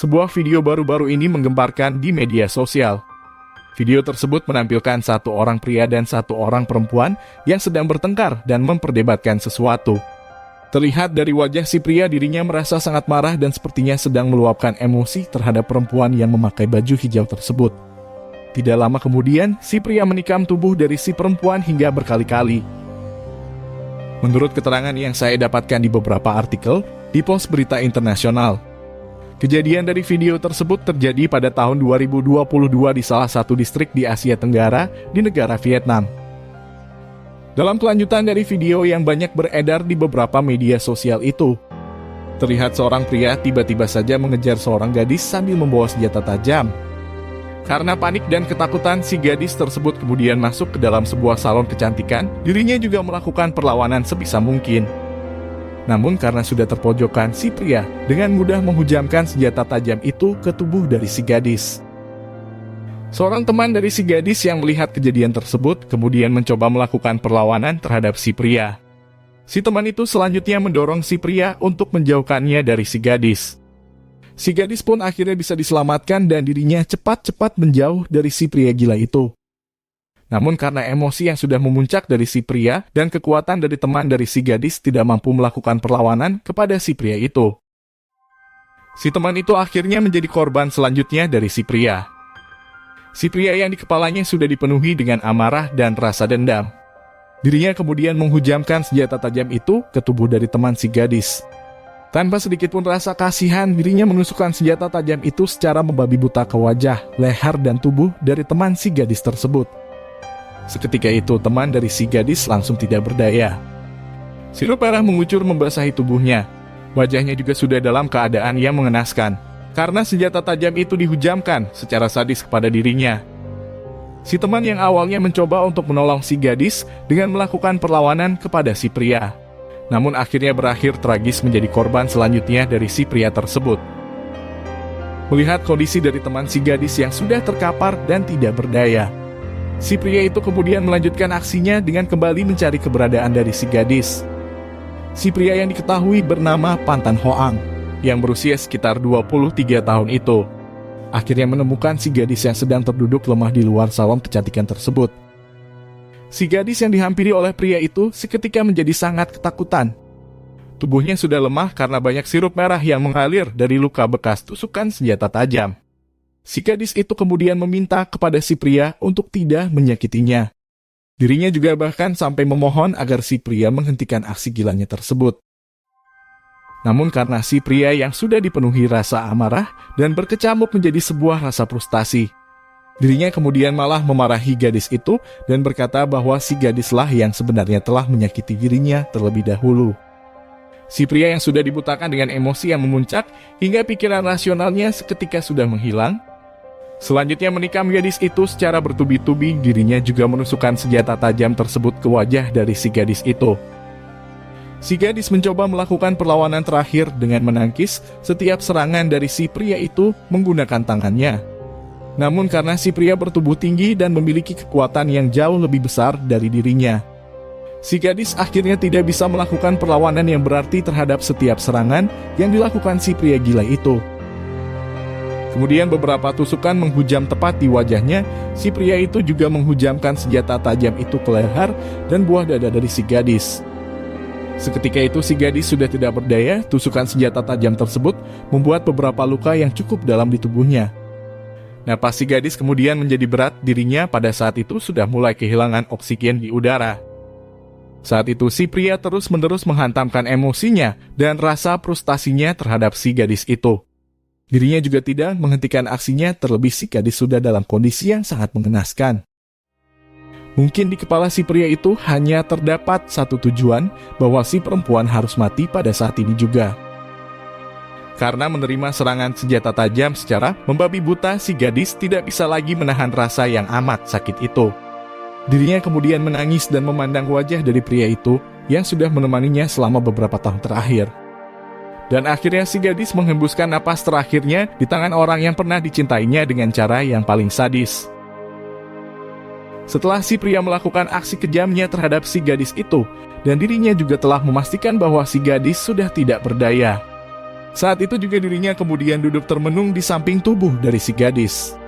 Sebuah video baru-baru ini menggemparkan di media sosial. Video tersebut menampilkan satu orang pria dan satu orang perempuan yang sedang bertengkar dan memperdebatkan sesuatu. Terlihat dari wajah si pria, dirinya merasa sangat marah dan sepertinya sedang meluapkan emosi terhadap perempuan yang memakai baju hijau tersebut. Tidak lama kemudian, si pria menikam tubuh dari si perempuan hingga berkali-kali. Menurut keterangan yang saya dapatkan di beberapa artikel di pos berita internasional, kejadian dari video tersebut terjadi pada tahun 2022 di salah satu distrik di Asia Tenggara di negara Vietnam. Dalam kelanjutan dari video yang banyak beredar di beberapa media sosial itu, terlihat seorang pria tiba-tiba saja mengejar seorang gadis sambil membawa senjata tajam. Karena panik dan ketakutan, si gadis tersebut kemudian masuk ke dalam sebuah salon kecantikan. Dirinya juga melakukan perlawanan sebisa mungkin. Namun karena sudah terpojokan, si pria dengan mudah menghujamkan senjata tajam itu ke tubuh dari si gadis. Seorang teman dari si gadis yang melihat kejadian tersebut kemudian mencoba melakukan perlawanan terhadap si pria. Si teman itu selanjutnya mendorong si pria untuk menjauhkannya dari si gadis. Si gadis pun akhirnya bisa diselamatkan dan dirinya cepat-cepat menjauh dari si pria gila itu. Namun karena emosi yang sudah memuncak dari si pria dan kekuatan dari teman dari si gadis tidak mampu melakukan perlawanan kepada si pria itu. Si teman itu akhirnya menjadi korban selanjutnya dari si pria. Si pria yang di kepalanya sudah dipenuhi dengan amarah dan rasa dendam. Dirinya kemudian menghujamkan senjata tajam itu ke tubuh dari teman si gadis. Tanpa sedikit pun rasa kasihan, dirinya menusukkan senjata tajam itu secara membabi buta ke wajah, leher, dan tubuh dari teman si gadis tersebut. Seketika itu, teman dari si gadis langsung tidak berdaya. Sirup merah mengucur membasahi tubuhnya. Wajahnya juga sudah dalam keadaan yang mengenaskan, karena senjata tajam itu dihujamkan secara sadis kepada dirinya. Si teman yang awalnya mencoba untuk menolong si gadis dengan melakukan perlawanan kepada si pria, namun akhirnya berakhir tragis menjadi korban selanjutnya dari si pria tersebut. Melihat kondisi dari teman si gadis yang sudah terkapar dan tidak berdaya, si pria itu kemudian melanjutkan aksinya dengan kembali mencari keberadaan dari si gadis. Si pria yang diketahui bernama Pantan Hoang, yang berusia sekitar 23 tahun itu, akhirnya menemukan si gadis yang sedang terduduk lemah di luar salon kecantikan tersebut. Si gadis yang dihampiri oleh pria itu seketika menjadi sangat ketakutan. Tubuhnya sudah lemah karena banyak sirup merah yang mengalir dari luka bekas tusukan senjata tajam. Si gadis itu kemudian meminta kepada si pria untuk tidak menyakitinya. Dirinya juga bahkan sampai memohon agar si pria menghentikan aksi gilanya tersebut. Namun karena si pria yang sudah dipenuhi rasa amarah dan berkecamuk menjadi sebuah rasa frustasi, dirinya kemudian malah memarahi gadis itu dan berkata bahwa si gadislah yang sebenarnya telah menyakiti dirinya terlebih dahulu. Si pria yang sudah dibutakan dengan emosi yang memuncak hingga pikiran rasionalnya seketika sudah menghilang, selanjutnya menikam gadis itu secara bertubi-tubi. Dirinya juga menusukkan senjata tajam tersebut ke wajah dari si gadis itu. Si gadis mencoba melakukan perlawanan terakhir dengan menangkis setiap serangan dari si pria itu menggunakan tangannya. Namun karena si pria bertubuh tinggi dan memiliki kekuatan yang jauh lebih besar dari dirinya, si gadis akhirnya tidak bisa melakukan perlawanan yang berarti terhadap setiap serangan yang dilakukan si pria gila itu. Kemudian beberapa tusukan menghujam tepat di wajahnya. Si pria itu juga menghujamkan senjata tajam itu ke leher dan buah dada dari si gadis. Seketika itu si gadis sudah tidak berdaya. Tusukan senjata tajam tersebut membuat beberapa luka yang cukup dalam di tubuhnya. Napas si gadis kemudian menjadi berat. Dirinya pada saat itu sudah mulai kehilangan oksigen di udara. Saat itu si pria terus-menerus menghantamkan emosinya dan rasa frustasinya terhadap si gadis itu. Dirinya juga tidak menghentikan aksinya, terlebih si gadis sudah dalam kondisi yang sangat mengenaskan. Mungkin di kepala si pria itu hanya terdapat satu tujuan, bahwa si perempuan harus mati pada saat ini juga. Karena menerima serangan senjata tajam secara membabi buta, si gadis tidak bisa lagi menahan rasa yang amat sakit itu. Dirinya kemudian menangis dan memandang wajah dari pria itu yang sudah menemaninya selama beberapa tahun terakhir. Dan akhirnya si gadis menghembuskan napas terakhirnya di tangan orang yang pernah dicintainya dengan cara yang paling sadis. Setelah si pria melakukan aksi kejamnya terhadap si gadis itu, dan dirinya juga telah memastikan bahwa si gadis sudah tidak berdaya, Saat itu juga dirinya kemudian duduk termenung di samping tubuh dari si gadis.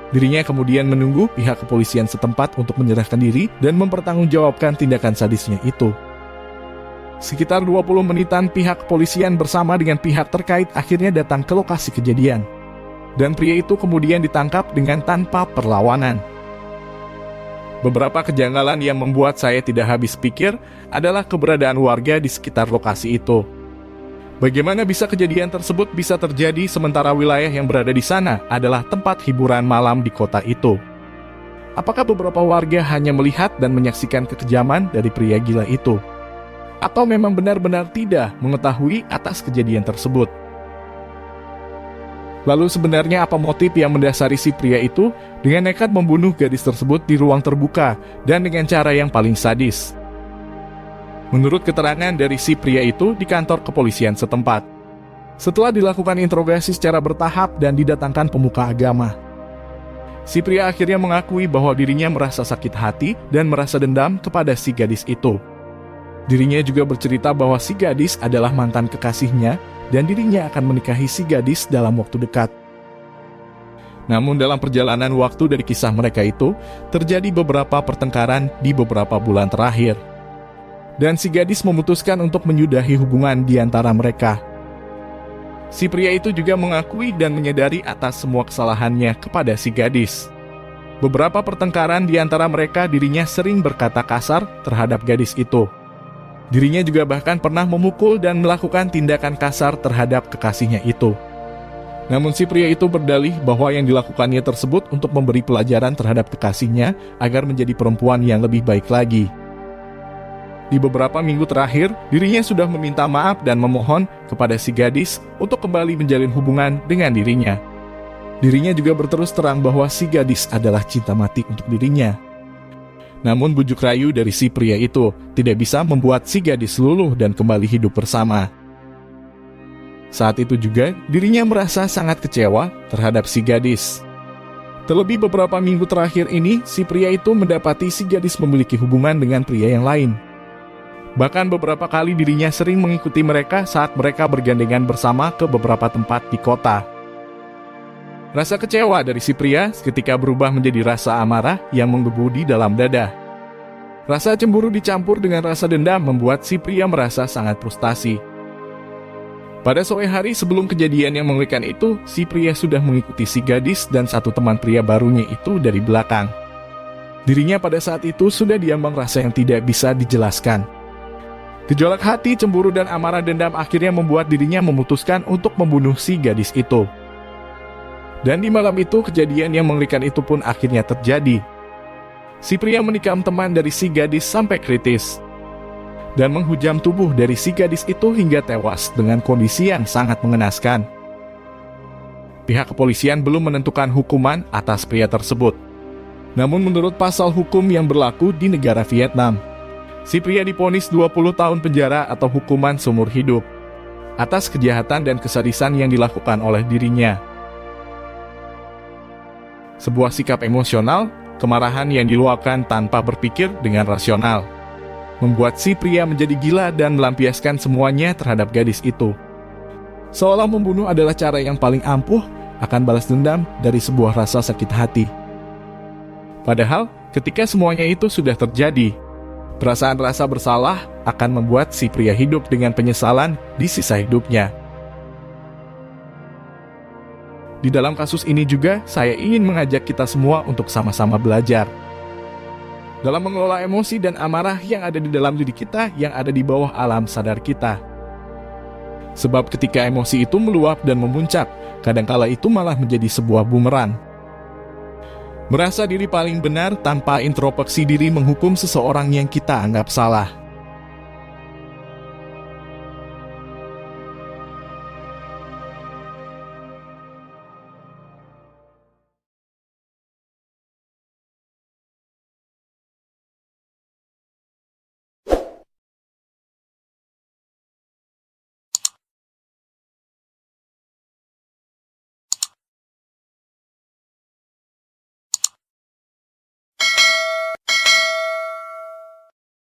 Dirinya kemudian menunggu pihak kepolisian setempat untuk menyerahkan diri dan mempertanggungjawabkan tindakan sadisnya itu. Sekitar 20 menitan pihak kepolisian bersama dengan pihak terkait akhirnya datang ke lokasi kejadian. Dan pria itu kemudian ditangkap dengan tanpa perlawanan. Beberapa kejanggalan yang membuat saya tidak habis pikir adalah keberadaan warga di sekitar lokasi itu. Bagaimana bisa kejadian tersebut bisa terjadi sementara wilayah yang berada di sana adalah tempat hiburan malam di kota itu? Apakah beberapa warga hanya melihat dan menyaksikan kekejaman dari pria gila itu? Atau memang benar-benar tidak mengetahui atas kejadian tersebut? Lalu sebenarnya apa motif yang mendasari si pria itu dengan nekat membunuh gadis tersebut di ruang terbuka dan dengan cara yang paling sadis? Menurut keterangan dari si pria itu di kantor kepolisian setempat, setelah dilakukan interogasi secara bertahap dan didatangkan pemuka agama, si pria akhirnya mengakui bahwa dirinya merasa sakit hati dan merasa dendam kepada si gadis itu. Dirinya juga bercerita bahwa si gadis adalah mantan kekasihnya dan dirinya akan menikahi si gadis dalam waktu dekat. Namun dalam perjalanan waktu dari kisah mereka itu, terjadi beberapa pertengkaran di beberapa bulan terakhir. Dan si gadis memutuskan untuk menyudahi hubungan di antara mereka. Si pria itu juga mengakui dan menyadari atas semua kesalahannya kepada si gadis. Beberapa pertengkaran di antara mereka dirinya sering berkata kasar terhadap gadis itu. Dirinya juga bahkan pernah memukul dan melakukan tindakan kasar terhadap kekasihnya itu. Namun si pria itu berdalih bahwa yang dilakukannya tersebut untuk memberi pelajaran terhadap kekasihnya agar menjadi perempuan yang lebih baik lagi. Di beberapa minggu terakhir, dirinya sudah meminta maaf dan memohon kepada si gadis untuk kembali menjalin hubungan dengan dirinya. Dirinya juga berterus terang bahwa si gadis adalah cinta mati untuk dirinya. Namun bujuk rayu dari si pria itu tidak bisa membuat si gadis luluh dan kembali hidup bersama. Saat itu juga, dirinya merasa sangat kecewa terhadap si gadis. Terlebih beberapa minggu terakhir ini, si pria itu mendapati si gadis memiliki hubungan dengan pria yang lain. Bahkan beberapa kali dirinya sering mengikuti mereka saat mereka bergandengan bersama ke beberapa tempat di kota. Rasa kecewa dari si pria seketika berubah menjadi rasa amarah yang menggebu di dalam dada. Rasa cemburu dicampur dengan rasa dendam membuat si pria merasa sangat frustasi. Pada sore hari sebelum kejadian yang mengerikan itu, si pria sudah mengikuti si gadis dan satu teman pria barunya itu dari belakang. Dirinya pada saat itu sudah diambang rasa yang tidak bisa dijelaskan. Gejolak hati, cemburu, dan amarah dendam akhirnya membuat dirinya memutuskan untuk membunuh si gadis itu. Dan di malam itu, kejadian yang mengerikan itu pun akhirnya terjadi. Si pria menikam teman dari si gadis sampai kritis, dan menghujam tubuh dari si gadis itu hingga tewas dengan kondisi yang sangat mengenaskan. Pihak kepolisian belum menentukan hukuman atas pria tersebut. Namun menurut pasal hukum yang berlaku di negara Vietnam, si pria divonis 20 tahun penjara atau hukuman seumur hidup atas kejahatan dan kesadisan yang dilakukan oleh dirinya. Sebuah sikap emosional, kemarahan yang diluapkan tanpa berpikir dengan rasional, membuat si pria menjadi gila dan melampiaskan semuanya terhadap gadis itu. Seolah membunuh adalah cara yang paling ampuh akan balas dendam dari sebuah rasa sakit hati. Padahal, ketika semuanya itu sudah terjadi, perasaan rasa bersalah akan membuat si pria hidup dengan penyesalan di sisa hidupnya. Di dalam kasus ini juga, saya ingin mengajak kita semua untuk sama-sama belajar dalam mengelola emosi dan amarah yang ada di dalam diri kita yang ada di bawah alam sadar kita. Sebab ketika emosi itu meluap dan memuncak, kadangkala itu malah menjadi sebuah bumerang. Merasa diri paling benar tanpa introspeksi diri menghukum seseorang yang kita anggap salah.